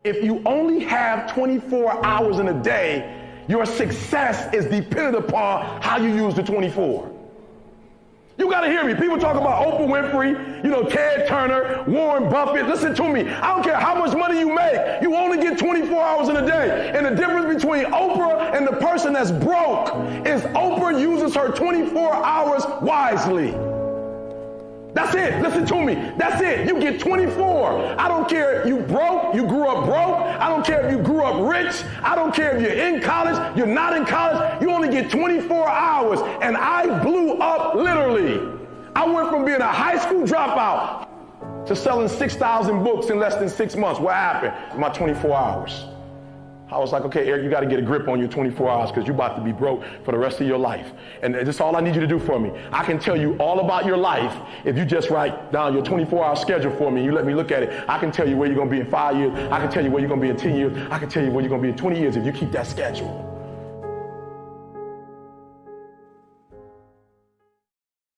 If you only have 24 hours in a day, your success is dependent upon how you use the 24. You got to hear me. People talk about Oprah Winfrey, Ted Turner, Warren Buffett. Listen to me. I don't care how much money you make. You only get 24 hours in a day. And the difference between Oprah and the person that's broke is Oprah uses her 24 hours wisely. That's it. Listen to me. That's it. You get 24. I don't care if you broke, you grew up broke. I don't care if you grew up rich. I don't care if you're in college, you're not in college. You only get 24 hours. And I blew up literally. I went from being a high school dropout to selling 6,000 books in less than 6 months. What happened? My 24 hours. I was like, okay, Eric, you got to get a grip on your 24 hours because you're about to be broke for the rest of your life. And that's all I need you to do for me. I can tell you all about your life if you just write down your 24-hour schedule for me and you let me look at it. I can tell you where you're going to be in 5 years. I can tell you where you're going to be in 10 years. I can tell you where you're going to be in 20 years if you keep that schedule.